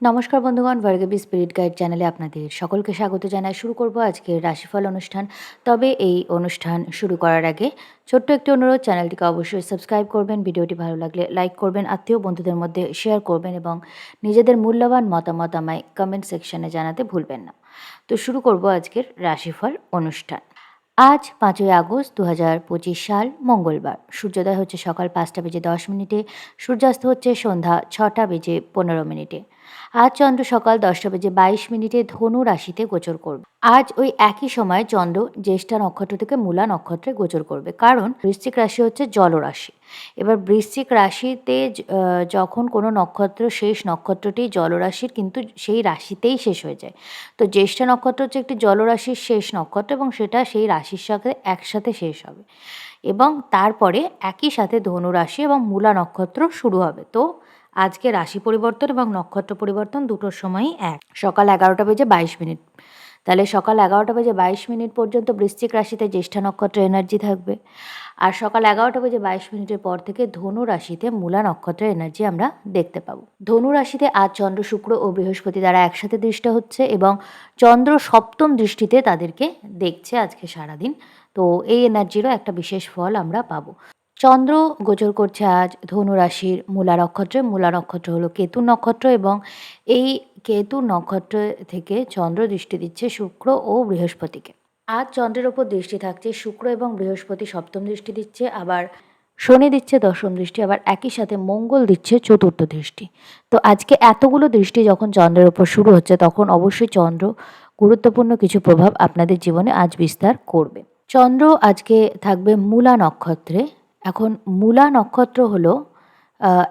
নমস্কার বন্ধুগণ, Bhargavi spirit guide চ্যানেলে আপনাদের সকলকে স্বাগত জানাই। শুরু করব আজকের রাশিফল অনুষ্ঠান। তবে এই অনুষ্ঠান শুরু করার আগে ছোট্ট একটি অনুরোধ, চ্যানেলটিকে অবশ্যই সাবস্ক্রাইব করবেন, ভিডিওটি ভালো লাগলে লাইক করবেন, আত্মীয় বন্ধুদের মধ্যে শেয়ার করবেন এবং নিজেদের মূল্যবান মতামত আমায় কমেন্ট সেকশনে জানাতে ভুলবেন না। তো শুরু করব আজকের রাশিফল অনুষ্ঠান। আজ ৫ই আগস্ট ২০২৫ সাল, মঙ্গলবার। সূর্যোদয় হচ্ছে সকাল ৫টা বেজে ১০ মিনিটে, সূর্যাস্ত হচ্ছে সন্ধ্যা ৬টা বেজে ১৫ মিনিটে। আজ চন্দ্র সকাল ১০টা বেজে ২২ মিনিটে ধনু রাশিতে গোচর করবে। আজ ওই একই সময় চন্দ্র জ্যেষ্ঠা নক্ষত্র থেকে মূলা নক্ষত্রে গোচর করবে, কারণ বৃশ্চিক রাশি হচ্ছে জলরাশি। এবার বৃশ্চিক রাশিতে যখন কোনো নক্ষত্র, শেষ নক্ষত্রটি জলরাশির, কিন্তু সেই রাশিতেই শেষ হয়ে যায়। তো জ্যেষ্ঠা নক্ষত্র হচ্ছে একটি জলরাশির শেষ নক্ষত্র এবং সেটা সেই রাশির সাথে একসাথে শেষ হবে এবং তারপরে একই সাথে ধনু রাশি এবং মূলা নক্ষত্র শুরু হবে। তো আজকে রাশি পরিবর্তন এবং নক্ষত্র পরিবর্তন দুটোর সময়ই এক, সকাল ১১টা বেজে ২২ মিনিট। তাহলে সকাল ১১টা বেজে ২২ মিনিট পর্যন্ত বৃশ্চিক রাশিতে জ্যেষ্ঠা নক্ষত্রের এনার্জি থাকবে, আর সকাল ১১টা বেজে ২২ মিনিটের পর থেকে ধনু রাশিতে মূলা নক্ষত্রের এনার্জি আমরা দেখতে পাবো। ধনু রাশিতে আজ চন্দ্র, শুক্র ও বৃহস্পতি দ্বারা একসাথে দৃষ্ট হচ্ছে এবং চন্দ্র সপ্তম দৃষ্টিতে তাদেরকে দেখছে আজকে সারাদিন। তো এই এনার্জিরও একটা বিশেষ ফল আমরা পাবো। চন্দ্র গোচর করছে আজ ধনু রাশির মূলা নক্ষত্রে। মূলা নক্ষত্র হলো কেতু নক্ষত্র এবং এই কেতু নক্ষত্র থেকে চন্দ্র দৃষ্টি দিচ্ছে শুক্র ও বৃহস্পতিকে। আজ চন্দ্রের ওপর দৃষ্টি থাকছে, শুক্র এবং বৃহস্পতি সপ্তম দৃষ্টি দিচ্ছে, আবার শনি দিচ্ছে দশম দৃষ্টি, আবার একই সাথে মঙ্গল দিচ্ছে চতুর্থ দৃষ্টি। তো আজকে এতগুলো দৃষ্টি যখন চন্দ্রের ওপর শুরু হচ্ছে, তখন অবশ্যই চন্দ্র গুরুত্বপূর্ণ কিছু প্রভাব আপনাদের জীবনে আজ বিস্তার করবে। চন্দ্র আজকে থাকবে মূলা নক্ষত্রে। এখন মূলা নক্ষত্র হলো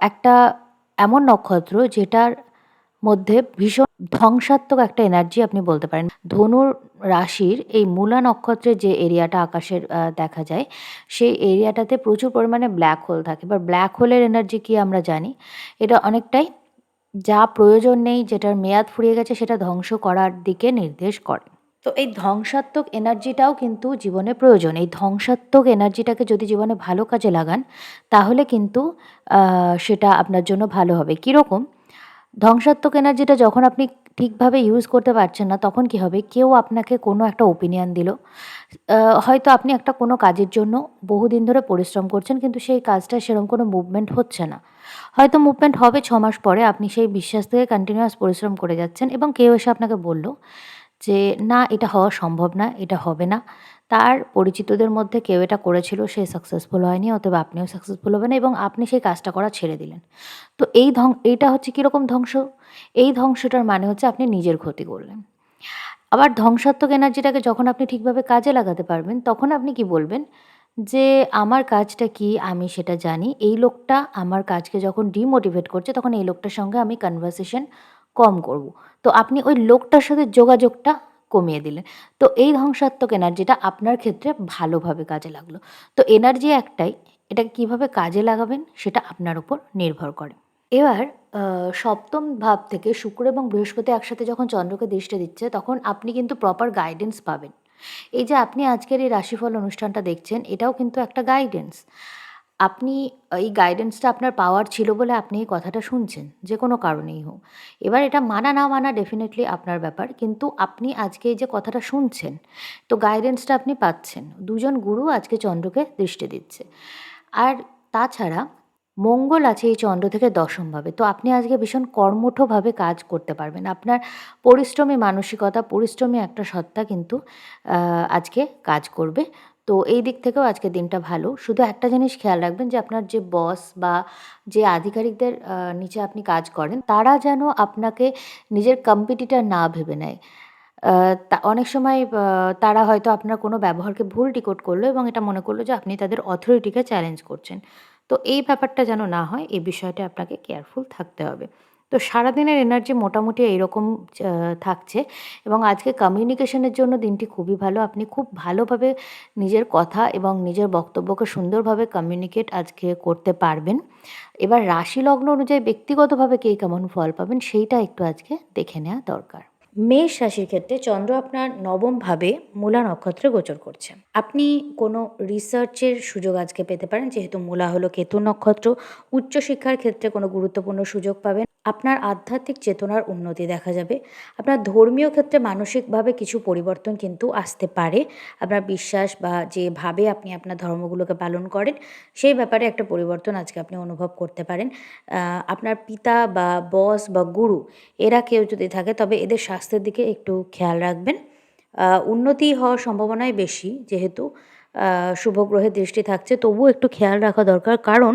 একটা এমন নক্ষত্র যেটার মধ্যে ভীষণ ধ্বংসাত্মক একটা এনার্জি আপনি বলতে পারেন। ধনুর রাশির এই মূলা নক্ষত্রের যে এরিয়াটা আকাশের দেখা যায়, সেই এরিয়াটাতে প্রচুর পরিমাণে ব্ল্যাক হোল থাকে। এবার ব্ল্যাক হোলের এনার্জি কি আমরা জানি। এটা অনেকটাই যা প্রয়োজন নেই, যেটার মেয়াদ ফুরিয়ে গেছে, সেটা ধ্বংস করার দিকে নির্দেশ করে। তো এই ধ্বংসাত্মক এনার্জিটাও কিন্তু জীবনে প্রয়োজন। এই ধ্বংসাত্মক এনার্জিটাকে যদি জীবনে ভালো কাজে লাগান, তাহলে কিন্তু সেটা আপনার জন্য ভালো হবে। কীরকম? ধ্বংসাত্মক এনার্জিটা যখন আপনি ঠিকভাবে ইউজ করতে পারছেন না, তখন কি হবে? কেউ আপনাকে কোনো একটা ওপিনিয়ন দিল। হয়তো আপনি একটা কোনো কাজের জন্য বহুদিন ধরে পরিশ্রম করছেন, কিন্তু সেই কাজটা সেরকম কোনো মুভমেন্ট হচ্ছে না। হয়তো মুভমেন্ট হবে ৬ মাস পরে, আপনি সেই বিশ্বাস থেকে কন্টিনিউয়াস পরিশ্রম করে যাচ্ছেন এবং কেউ এসে আপনাকে বলল যে, "না, এটা হওয়া সম্ভব না, এটা হবে না।" তার পরিচিতদের মধ্যে কেউ এটা করেছিল, সে সাকসেসফুল হয়নি, অতএব আপনিও সাকসেসফুল হবেন না এবং আপনি সেই কাজটা করা ছেড়ে দিলেন। তো এইটা হচ্ছে কীরকম ধ্বংস? এই ধ্বংসটার মানে হচ্ছে আপনি নিজের ক্ষতি করলেন। আবার ধ্বংসাত্মক এনার্জিটাকে যখন আপনি ঠিকভাবে কাজে লাগাতে পারবেন, তখন আপনি কি বলবেন? যে, "আমার কাজটা কি আমি সেটা জানি। এই লোকটা আমার কাজকে যখন ডিমোটিভেট করছে, তখন এই লোকটার সঙ্গে আমি কনভারসেশন কম করব।" তো আপনি ওই লোকটার সাথে যোগাযোগটা কমিয়ে দিলেন। তো এই ধ্বংসাত্মক এনার্জিটা আপনার ক্ষেত্রে ভালোভাবে কাজে লাগলো। তো এনার্জি একটাই, এটাকে কীভাবে কাজে লাগাবেন সেটা আপনার উপর নির্ভর করে। এবার আ সপ্তম ভাব থেকে শুক্র এবং বৃহস্পতি একসাথে যখন চন্দ্রকে দৃষ্টি দিচ্ছে, তখন আপনি কিন্তু প্রপার গাইডেন্স পাবেন। এই যে আপনি আজকের এই রাশিফল অনুষ্ঠানটা দেখছেন, এটাও কিন্তু একটা গাইডেন্স। আপনি এই গাইডেন্সটা আপনার পাওয়ার ছিল বলে আপনি এই কথাটা শুনছেন, যে কোনো কারণেই হোক। এবার এটা মানা না মানা ডেফিনিটলি আপনার ব্যাপার। কিন্তু আপনি আজকে এই যে কথাটা শুনছেন, তো গাইডেন্সটা আপনি পাচ্ছেন। ২ জন গুরু আজকে চন্দ্রকে দৃষ্টি দিচ্ছে। আর তাছাড়া মঙ্গল আছে এই চন্দ্র থেকে দশমভাবে। তো আপনি আজকে ভীষণ কর্মঠভাবে কাজ করতে পারবেন। আপনার পরিশ্রমী মানসিকতা, পরিশ্রমী একটা সত্তা কিন্তু আজকে কাজ করবে। তো এই দিক থেকেও আজকের দিনটা ভালো। শুধু একটা জিনিস খেয়াল রাখবেন যে আপনার যে বস বা যে আধিকারিকদের নিচে আপনি কাজ করেন, তারা যেন আপনাকে নিজের কম্পিটিটর না ভেবে নেয়। অনেক সময় তারা হয়তো আপনার কোনো ব্যবহারকে ভুল ডিকোড করলো এবং এটা মনে করলো যে আপনি তাদের অথরিটিকে চ্যালেঞ্জ করছেন। তো এই ব্যাপারটা যেন না হয়, এই বিষয়টা আপনাকে কেয়ারফুল থাকতে হবে। তো সারাদিনের এনার্জি মোটামুটি এইরকম চা থাকছে এবং আজকে কমিউনিকেশনের জন্য দিনটি খুবই ভালো। আপনি খুব ভালোভাবে নিজের কথা এবং নিজের বক্তব্যকে সুন্দরভাবে কমিউনিকেট আজকে করতে পারবেন। এবার রাশি লগ্ন অনুযায়ী ব্যক্তিগতভাবে কে কেমন ফল পাবেন, সেইটা একটু আজকে দেখে নেওয়া দরকার। মেষ রাশির ক্ষেত্রে চন্দ্র আপনার নবম ভাবে মূলা নক্ষত্রে গোচর করছে। আপনি কোনো রিসার্চের সুযোগ আজকে পেতে পারেন, যেহেতু মূলা হলো কেতু নক্ষত্র। উচ্চশিক্ষার ক্ষেত্রে কোনো গুরুত্বপূর্ণ সুযোগ পাবেন। আপনার আধ্যাত্মিক চেতনার উন্নতি দেখা যাবে। আপনার ধর্মীয় ক্ষেত্রে মানসিকভাবে কিছু পরিবর্তন কিন্তু আসতে পারে। আপনার বিশ্বাস বা যেভাবে আপনি আপনার ধর্মগুলোকে পালন করেন, সেই ব্যাপারে একটা পরিবর্তন আজকে আপনি অনুভব করতে পারেন। আপনার পিতা বা বস বা গুরু এরা কেউ যদি থাকে তবে এদের স্বাস্থ্যের দিকে একটু খেয়াল রাখবেন। উন্নতি হওয়ার সম্ভাবনাই বেশি যেহেতু শুভ গ্রহের দৃষ্টি থাকছে, তবুও একটু খেয়াল রাখা দরকার কারণ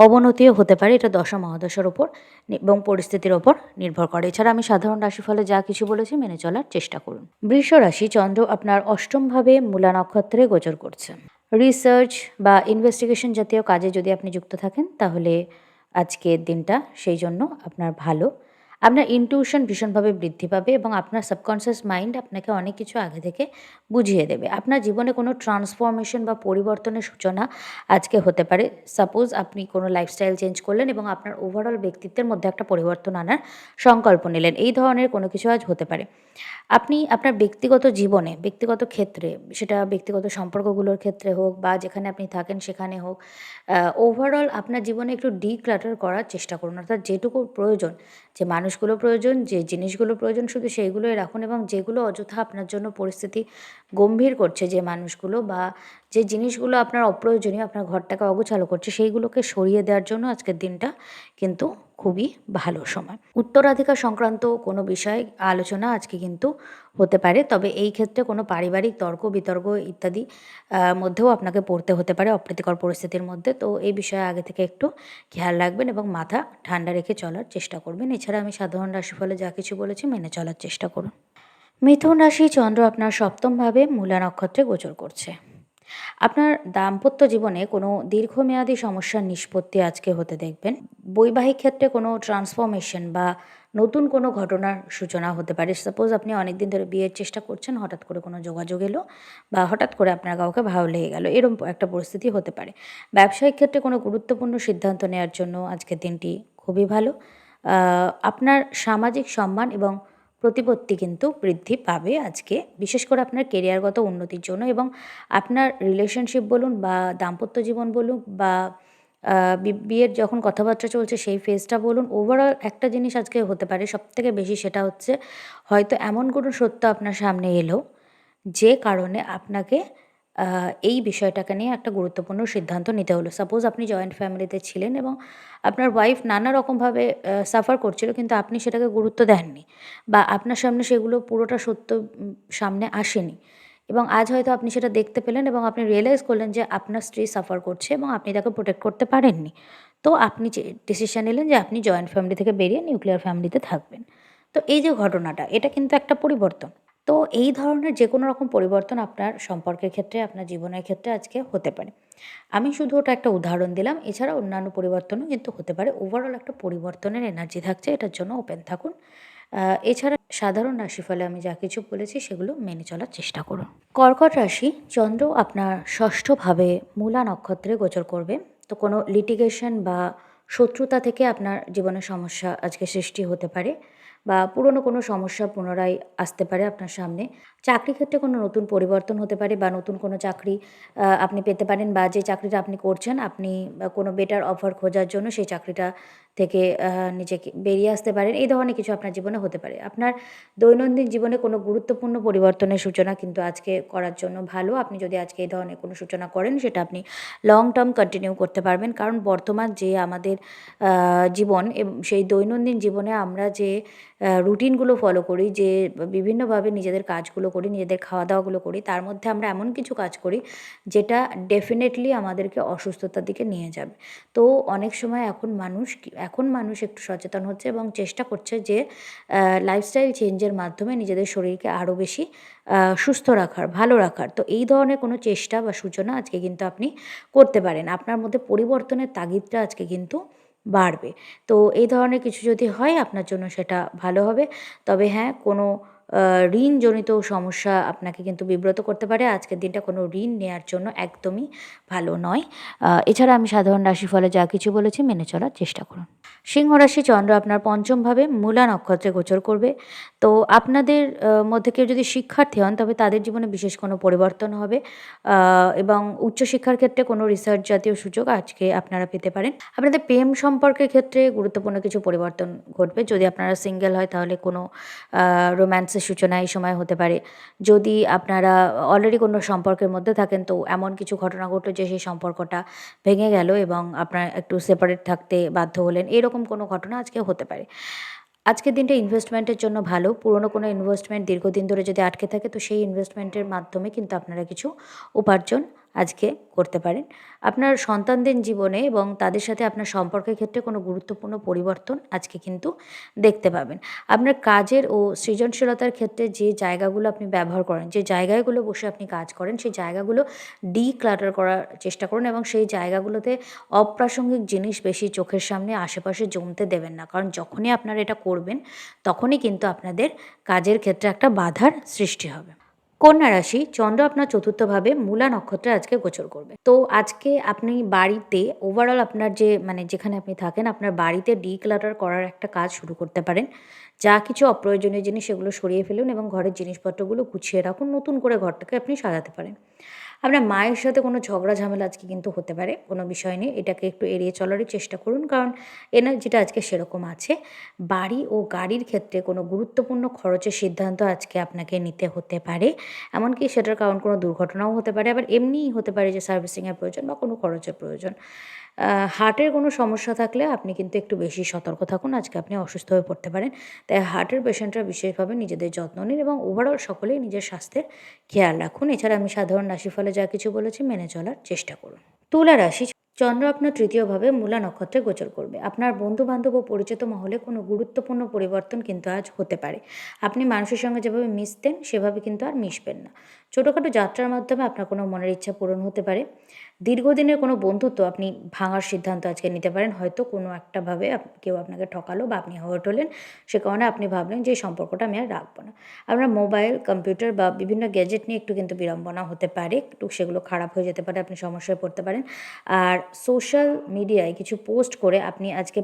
অবনতিও হতে পারে। এটা দশা মহাদশার ওপর এবং পরিস্থিতির ওপর নির্ভর করে। এছাড়া আমি সাধারণ রাশিফলে যা কিছু বলেছি মেনে চলার চেষ্টা করুন। বৃষ রাশি, চন্দ্র আপনার অষ্টমভাবে মূলা নক্ষত্রে গোচর করছে। রিসার্চ বা ইনভেস্টিগেশন জাতীয় কাজে যদি আপনি যুক্ত থাকেন তাহলে আজকের দিনটা সেই জন্য আপনার ভালো। আপনার ইনটিউশন ভীষণভাবে বৃদ্ধি পাবে এবং আপনার সাবকনসিয়াস মাইন্ড আপনাকে অনেক কিছু আগে থেকে বুঝিয়ে দেবে। আপনার জীবনে কোনো ট্রান্সফরমেশন বা পরিবর্তনের সূচনা আজকে হতে পারে। সাপোজ আপনি কোনো লাইফস্টাইল চেঞ্জ করলেন এবং আপনার ওভারঅল ব্যক্তিত্বের মধ্যে একটা পরিবর্তন আনার সংকল্প নিলেন। এই ধরনের কোনো কিছু আজ হতে পারে। আপনি আপনার ব্যক্তিগত জীবনে, ব্যক্তিগত ক্ষেত্রে, সেটা ব্যক্তিগত সম্পর্কগুলোর ক্ষেত্রে হোক বা যেখানে আপনি থাকেন সেখানে হোক, ওভারঅল আপনার জীবনে একটু ডিক্লাটার করার চেষ্টা করুন। অর্থাৎ যেটুকু প্রয়োজন, যে মানুষগুলো প্রয়োজন, যে জিনিসগুলো প্রয়োজন শুধু সেইগুলোই রাখুন এবং যেগুলো অযথা আপনার জন্য পরিস্থিতি গম্ভীর করছে, যে মানুষগুলো বা যে জিনিসগুলো আপনার অপ্রয়োজনীয়, আপনার ঘরটাকে অগোছালো করছে, সেইগুলোকে সরিয়ে দেওয়ার জন্য আজকের দিনটা কিন্তু খুবই ভালো সময়। উত্তরাধিকার সংক্রান্ত কোনো বিষয়ে আলোচনা আজকে কিন্তু হতে পারে, তবে এই ক্ষেত্রে কোনো পারিবারিক তর্ক বিতর্ক ইত্যাদি মধ্যেও আপনাকে পড়তে হতে পারে অপ্রীতিকর পরিস্থিতির মধ্যে। তো এই বিষয়ে আগে থেকে একটু খেয়াল রাখবেন এবং মাথা ঠান্ডা রেখে চলার চেষ্টা করবেন। এছাড়া আমি সাধারণ রাশিফলে যা কিছু বলেছি মেনে চলার চেষ্টা করুন। মিথুন রাশি, চন্দ্র আপনার সপ্তমভাবে মূলা নক্ষত্রে গোচর করছে। আপনার দাম্পত্য জীবনে কোনো দীর্ঘমেয়াদী সমস্যার নিষ্পত্তি আজকে হতে দেখবেন। বৈবাহিক ক্ষেত্রে কোনো ট্রান্সফরমেশন বা নতুন কোনো ঘটনার সূচনা হতে পারে। সাপোজ আপনি অনেকদিন ধরে বিয়ের চেষ্টা করছেন, হঠাৎ করে কোনো যোগাযোগ এলো বা হঠাৎ করে আপনার কাউকে ভালো লেগে গেল, এরকম একটা পরিস্থিতি হতে পারে। ব্যবসায়িক ক্ষেত্রে কোনো গুরুত্বপূর্ণ সিদ্ধান্ত নেওয়ার জন্য আজকের দিনটি খুবই ভালো। আপনার সামাজিক সম্মান এবং প্রতিপত্তি কিন্তু বৃদ্ধি পাবে আজকে, বিশেষ করে আপনার কেরিয়ারগত উন্নতির জন্য এবং আপনার রিলেশনশিপ বলুন বা দাম্পত্য জীবন বলুন বা বিয়ের যখন কথাবার্তা চলছে সেই ফেজটা বলুন, ওভারঅল একটা জিনিস আজকে হতে পারে সবথেকে বেশি, সেটা হচ্ছে হয়তো এমন কোনো সত্য আপনার সামনে এলো যে কারণে আপনাকে এই বিষয়টাকে নিয়ে একটা গুরুত্বপূর্ণ সিদ্ধান্ত নিতে হলো। সাপোজ আপনি জয়েন্ট ফ্যামিলিতে ছিলেন এবং আপনার ওয়াইফ নানা রকমভাবে সাফার করছিল কিন্তু আপনি সেটাকে গুরুত্ব দেননি বা আপনার সামনে সেগুলো পুরোটা সত্য সামনে আসেনি এবং আজ হয়তো আপনি সেটা দেখতে পেলেন এবং আপনি রিয়েলাইজ করলেন যে আপনার স্ত্রী সাফার করছে এবং আপনি তাকে প্রোটেক্ট করতে পারেননি। তো আপনি যে ডিসিশন নিলেন যে আপনি জয়েন্ট ফ্যামিলি থেকে বেরিয়ে নিউক্লিয়ার ফ্যামিলিতে থাকবেন। তো এই যে ঘটনাটা, এটা কিন্তু একটা পরিবর্তন। তো এই ধরনের যে কোনো রকম পরিবর্তন আপনার সম্পর্কের ক্ষেত্রে, আপনার জীবনের ক্ষেত্রে আজকে হতে পারে। আমি শুধু ওটা একটা উদাহরণ দিলাম, এছাড়া অন্যান্য পরিবর্তনও কিন্তু হতে পারে। ওভারঅল একটা পরিবর্তনের এনার্জি থাকছে, এটার জন্য ওপেন থাকুন। এছাড়া সাধারণ রাশিফলে আমি যা কিছু বলেছি সেগুলো মেনে চলার চেষ্টা করুন। কর্কট রাশি, চন্দ্র আপনার ষষ্ঠভাবে মূলা নক্ষত্রে গোচর করবে। তো কোনো লিটিগেশন বা শত্রুতা থেকে আপনার জীবনে সমস্যা আজকে সৃষ্টি হতে পারে বা পুরনো কোনো সমস্যা পুনরায় আসতে পারে আপনার সামনে। চাকরি ক্ষেত্রে কোনো নতুন পরিবর্তন হতে পারে বা নতুন কোনো চাকরি আপনি পেতে পারেন বা যে চাকরিটা আপনি করছেন আপনি কোনো বেটার অফার খোঁজার জন্য সেই চাকরিটা থেকে নিজেকে বেরিয়ে আসতে পারেন। এই ধরনের কিছু আপনার জীবনে হতে পারে। আপনার দৈনন্দিন জীবনে কোনো গুরুত্বপূর্ণ পরিবর্তনের সূচনা কিন্তু আজকে করার জন্য ভালো। আপনি যদি আজকে এই ধরনের কোনো সূচনা করেন সেটা আপনি লং টার্ম কন্টিনিউ করতে পারবেন। কারণ বর্তমান যে আমাদের জীবন সেই দৈনন্দিন জীবনে আমরা যে রুটিনগুলো ফলো করি, যে বিভিন্নভাবে নিজেদের কাজগুলো করি, নিজেদের খাওয়া-দাওয়াগুলো করি, তার মধ্যে আমরা এমন কিছু কাজ করি যেটা ডেফিনেটলি আমাদেরকে অসুস্থতার দিকে নিয়ে যাবে। তো অনেক সময় এখন মানুষ একটু সচেতন হচ্ছে এবং চেষ্টা করছে যে লাইফস্টাইল চেঞ্জের মাধ্যমে নিজেদের শরীরকে আরও বেশি সুস্থ রাখার, ভালো রাখার। তো এই ধরনের কোনো চেষ্টা বা সূচনা আজকে কিন্তু আপনি করতে পারেন। আপনার মধ্যে পরিবর্তনের তাগিদটা আজকে কিন্তু বাড়বে। তো এই ধরনের কিছু যদি হয় আপনার জন্য সেটা ভালো হবে। তবে হ্যাঁ, কোনো ঋণজনিত সমস্যা আপনাকে কিন্তু বিব্রত করতে পারে। আজকের দিনটা কোনো ঋণ নেয়ার জন্য একদমই ভালো নয়। এছাড়া আমি সাধারণ রাশিফলে যা কিছু বলেছি মেনে চলার চেষ্টা করুন। সিংহ রাশি, চন্দ্র আপনার পঞ্চম ভাবে মূলা নক্ষত্রে গোচর করবে। তো আপনাদের মধ্যে কেউ যদি শিক্ষার্থী হন তবে তাদের জীবনে বিশেষ কোনো পরিবর্তন হবে, এবং উচ্চশিক্ষার ক্ষেত্রে কোনো রিসার্চ জাতীয় সুযোগ আজকে আপনারা পেতে পারেন। আপনাদের প্রেম সম্পর্কের ক্ষেত্রে গুরুত্বপূর্ণ কিছু পরিবর্তন ঘটবে। যদি আপনারা সিঙ্গেল হয় তাহলে কোনো রোম্যান্সের সূচনা এই সময় হতে পারে। যদি আপনারা অলরেডি কোনো সম্পর্কের মধ্যে থাকেন তো এমন কিছু ঘটনা ঘটলো যে সেই সম্পর্কটা ভেঙে গেল এবং আপনারা একটু সেপারেট থাকতে বাধ্য হলেন। এরকম কোনো ঘটনা আজকে হতে পারে। আজকের দিনটা ইনভেস্টমেন্টের জন্য ভালো। পুরনো কোনো ইনভেস্টমেন্ট দীর্ঘদিন ধরে যদি আটকে থাকে তো সেই ইনভেস্টমেন্টের মাধ্যমে কিন্তু আপনারা কিছু উপার্জন আজকে করতে পারেন। আপনার সন্তানদের জীবনে এবং তাদের সাথে আপনার সম্পর্কের ক্ষেত্রে কোনো গুরুত্বপূর্ণ পরিবর্তন আজকে কিন্তু দেখতে পাবেন। আপনার কাজের ও সৃজনশীলতার ক্ষেত্রে যে জায়গাগুলো আপনি ব্যবহার করেন, যে জায়গাগুলো বসে আপনি কাজ করেন, সেই জায়গাগুলো ডিক্লাটার করার চেষ্টা করুন এবং সেই জায়গাগুলোতে অপ্রাসঙ্গিক জিনিস বেশি চোখের সামনে আশেপাশে জমতে দেবেন না। কারণ যখনই আপনারা এটা করবেন তখনই কিন্তু আপনাদের কাজের ক্ষেত্রে একটা বাধার সৃষ্টি হবে। কন্যা রাশি, চন্দ্র আপনার চতুর্থভাবে মূলা নক্ষত্রে আজকে গোচর করবে। তো আজকে আপনি বাড়িতে ওভারঅল আপনার যে যেখানে আপনি থাকেন আপনার বাড়িতে ডিক্লাটার করার একটা কাজ শুরু করতে পারেন। যা কিছু অপ্রয়োজনীয় জিনিস সেগুলো সরিয়ে ফেলুন এবং ঘরের জিনিসপত্রগুলো গুছিয়ে রাখুন। নতুন করে ঘরটাকে আপনি সাজাতে পারেন। আপনার মায়ের সাথে কোনো ঝগড়া ঝামেলা আজকে কিন্তু হতে পারে, কোনো বিষয় নিয়ে। এটাকে একটু এড়িয়ে চলারই চেষ্টা করুন, কারণ এনার্জিটা আজকে সেরকম আছে। বাড়ি ও গাড়ির ক্ষেত্রে কোনো গুরুত্বপূর্ণ খরচের সিদ্ধান্ত আজকে আপনাকে নিতে হতে পারে। এমনকি সেটার কারণ কোনো দুর্ঘটনাও হতে পারে, আবার এমনিই হতে পারে যে সার্ভিসিংয়ের প্রয়োজন বা কোনো খরচের প্রয়োজন। হার্টের কোনো সমস্যা থাকলে আপনি কিন্তু একটু বেশি সতর্ক থাকুন। আজকে আপনি অসুস্থ হয়ে পড়তে পারেন। তাই হার্টের পেশেন্টরা বিশেষভাবে নিজেদের যত্ন নিন এবং ওভারঅল সকলেই নিজের স্বাস্থ্যের খেয়াল রাখুন। এছাড়া আমি সাধারণ রাশিফলে যা কিছু বলেছি মেনে চলার চেষ্টা করুন। তুলা রাশি, চন্দ্র আপনার তৃতীয়ভাবে মূলা নক্ষত্রে গোচর করবে। আপনার বন্ধু-বান্ধব ও পরিচিত মহলে কোনো গুরুত্বপূর্ণ পরিবর্তন কিন্তু আজ হতে পারে। আপনি মানুষের সঙ্গে যেভাবে মিশতেন সেভাবে কিন্তু আর মিশবেন না। ছোটোখাটো যাত্রার মাধ্যমে আপনার কোনো মনের ইচ্ছা পূরণ হতে পারে। দীর্ঘদিনের কোনো বন্ধুত্ব আপনি ভাঙার সিদ্ধান্ত আজকে নিতে পারেন। হয়তো কোনো একটাভাবে কেউ আপনাকে ঠকালো বা আপনি হার্ট হলেন। সে কারণে আপনি ভাবলেন যে এই সম্পর্কটা আমি আর রাখবো না। আপনার মোবাইল, কম্পিউটার বা বিভিন্ন গ্যাজেট নিয়ে একটু কিন্তু বিড়ম্বনা হতে পারে। একটু সেগুলো খারাপ হয়ে যেতে পারে, আপনি সমস্যায় পড়তে পারেন। আর সোশ্যাল মিডিয়ায় কিছু পোস্ট করে আপনি আজকে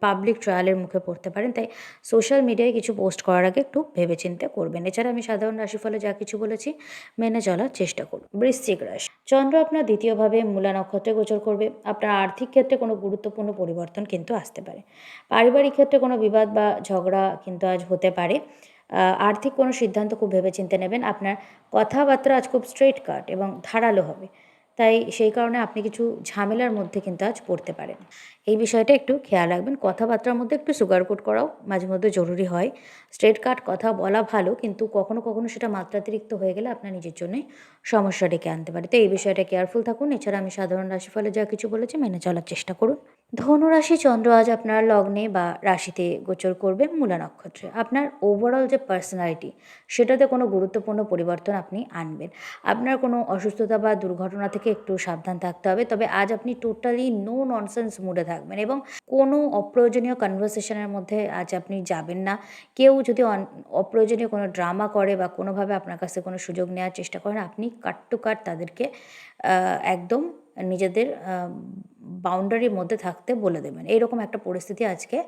পাবলিক ট্রায়ালের মুখে পড়তে পারেন। তাই সোশ্যাল মিডিয়ায় কিছু পোস্ট করার আগে একটু ভেবেচিন্তে করবেন। এছাড়া আমি সাধারণ রাশিফলে যা কিছু বলেছি মেনে চলার চেষ্টা করুন। বৃশ্চিক রাশি, চন্দ্র আপনার দ্বিতীয়ভাবে মূলা নক্ষত্রে গোচর করবে। আপনার আর্থিক ক্ষেত্রে কোনো গুরুত্বপূর্ণ পরিবর্তন কিন্তু আসতে পারে। পারিবারিক ক্ষেত্রে কোনো বিবাদ বা ঝগড়া কিন্তু আজ হতে পারে। আর্থিক কোনো সিদ্ধান্ত খুব ভেবেচিন্তে নেবেন। আপনার কথাবার্তা আজ খুব স্ট্রেইট কাট এবং ধারালো হবে। তাই সেই কারণে আপনি কিছু ঝামেলার মধ্যে কিন্তু আজ পড়তে পারেন। এই বিষয়টা একটু খেয়াল রাখবেন। কথাবার্তার মধ্যে একটু সুগার-কোট করাও মাঝে মধ্যে জরুরি হয়। স্ট্রেট কাট কথা বলা ভালো, কিন্তু কখনো কখনো সেটা মাত্রাতিরিক্ত হয়ে গেলে আপনার নিজের জন্যই সমস্যা ডেকে আনতে পারে। তো এই বিষয়টা কেয়ারফুল থাকুন। এছাড়া আমি সাধারণ রাশিফলে যা কিছু বলেছি মেনে চলার চেষ্টা করুন। ধনুরাশি, চন্দ্র আজ আপনার লগ্নে বা রাশিতে গোচর করবে মূলা নক্ষত্রে। আপনার ওভারঅল যে পার্সোনালিটি সেটাতে কোনো গুরুত্বপূর্ণ পরিবর্তন আপনি আনবেন। আপনার কোনো অসুস্থতা বা দুর্ঘটনা থেকে একটু সাবধান থাকতে হবে। তবে আজ আপনি টোটালি নো ননসেন্স মুডে থাকবেন এবং কোনো অপ্রয়োজনীয় কনভারসেশনের মধ্যে আজ আপনি যাবেন না। কেউ যদি অপ্রয়োজনীয় কোনো ড্রামা করে বা কোনোভাবে আপনার কাছ থেকে কোনো সুযোগ নেওয়ার চেষ্টা করেন, আপনি কাট টু কাট তাদেরকে একদম নিজেদের বাউন্ডারির মধ্যে থাকতে বলে দেবেন। এইরকম একটা পরিস্থিতি আজকে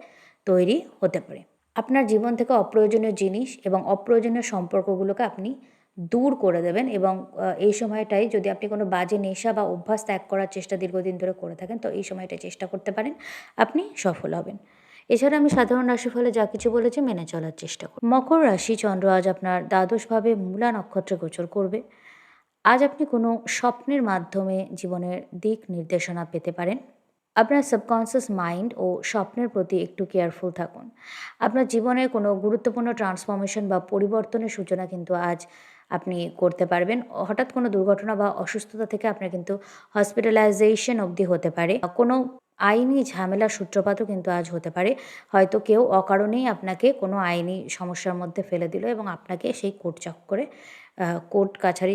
তৈরি হতে পারে। আপনার জীবন থেকে অপ্রয়োজনীয় জিনিস এবং অপ্রয়োজনীয় সম্পর্কগুলোকে আপনি দূর করে দেবেন এবং এই সময়টায় যদি আপনি কোনো বাজে নেশা বা অভ্যাস ত্যাগ করার চেষ্টা দীর্ঘদিন ধরে করে থাকেন তো এই সময়টায় চেষ্টা করতে পারেন, আপনি সফল হবেন। এছাড়া আমি সাধারণ রাশিফলে যা কিছু বলেছি মেনে চলার চেষ্টা করুন। মকর রাশি, চন্দ্র আজ আপনার দ্বাদশভাবে মূলা নক্ষত্রে গোচর করবে। আজ আপনি কোনো স্বপ্নের মাধ্যমে জীবনের দিক নির্দেশনা পেতে পারেন। আপনার সাবকনসিয়াস মাইন্ড ও স্বপ্নের প্রতি একটু কেয়ারফুল থাকুন। আপনার জীবনের কোনো গুরুত্বপূর্ণ ট্রান্সফরমেশন বা পরিবর্তনের সূচনা কিন্তু আজ আপনি করতে পারবেন। হঠাৎ কোনো দুর্ঘটনা বা অসুস্থতা থেকে আপনার কিন্তু হসপিটালাইজেশন অবধি হতে পারে। কোনো আইনি ঝামেলার সূত্রপাতও কিন্তু আজ হতে পারে। হয়তো কেউ অকারণেই আপনাকে কোনো আইনি সমস্যার মধ্যে ফেলে দিল এবং আপনাকে সেই কোর্ট কাছারি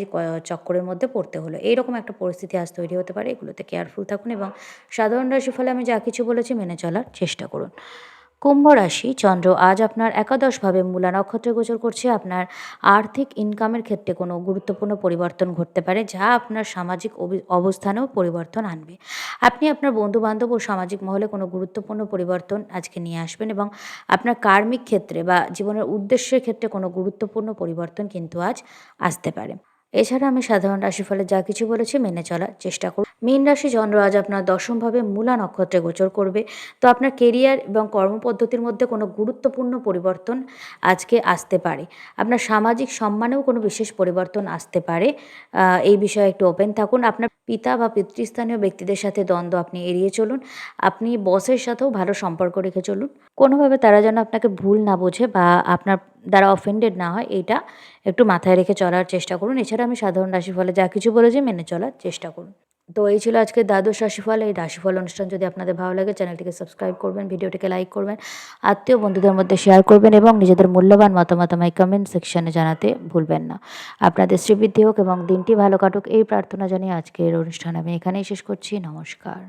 চক্করের মধ্যে পড়তে হলো। এইরকম একটা পরিস্থিতি আজ তৈরি হতে পারে। এগুলোতে কেয়ারফুল থাকুন এবং সাধারণ রাশিফলে আমি যা কিছু বলেছি মেনে চলার চেষ্টা করুন। কুম্ভ রাশি, চন্দ্র আজ আপনার একাদশভাবে মূলা নক্ষত্রে গোচর করছে। আপনার আর্থিক ইনকামের ক্ষেত্রে কোনো গুরুত্বপূর্ণ পরিবর্তন ঘটতে পারে, যা আপনার সামাজিক অবস্থানেও পরিবর্তন আনবে। আপনি আপনার বন্ধু-বান্ধব ও সামাজিক মহলে কোনো গুরুত্বপূর্ণ পরিবর্তন আজকে নিয়ে আসবেন এবং আপনার কার্মিক ক্ষেত্রে বা জীবনের উদ্দেশ্যের ক্ষেত্রে কোনো গুরুত্বপূর্ণ পরিবর্তন কিন্তু আজ আসতে পারে। এছাড়া আমি সাধারণ রাশিফলে যা কিছু বলেছি মেনে চলার চেষ্টা করুন। মীন রাশি, চন্দ্র আজ আপনার দশমভাবে মূলা নক্ষত্রে গোচর করবে। তো আপনার কেরিয়ার এবং কর্মপদ্ধতির মধ্যে কোনো গুরুত্বপূর্ণ পরিবর্তন আজকে আসতে পারে। আপনার সামাজিক সম্মানেও কোনো বিশেষ পরিবর্তন আসতে পারে। এই বিষয়ে একটু ওপেন থাকুন। আপনার পিতা বা পিতৃস্থানীয় ব্যক্তিদের সাথে দ্বন্দ্ব আপনি এড়িয়ে চলুন। আপনি বসের সাথেও ভালো সম্পর্ক রেখে চলুন। কোনোভাবে তারা যেন আপনাকে ভুল না বোঝে বা আপনার দ্বারা অফেন্ডেড না হয়, এইটা একটু মাথায় রেখে চলার চেষ্টা করুন। এছাড়া আমি সাধারণ রাশিফলে যা কিছু বলেছি মেনে চলার চেষ্টা করুন। তো এই ছিল আজকের দ্বাদশ রাশিফল। এই রাশিফল অনুষ্ঠান যদি আপনাদের ভালো লাগে, চ্যানেলটিকে সাবস্ক্রাইব করবেন, ভিডিওটিকে লাইক করবেন, আত্মীয় বন্ধুদের মধ্যে শেয়ার করবেন এবং নিজেদের মূল্যবান মতামত আমায় কমেন্ট সেকশনে জানাতে ভুলবেন না। আপনাদের শ্রীবৃদ্ধি হোক এবং দিনটি ভালো কাটুক, এই প্রার্থনা জানিয়ে আজকের অনুষ্ঠান আমি এখানেই শেষ করছি। নমস্কার।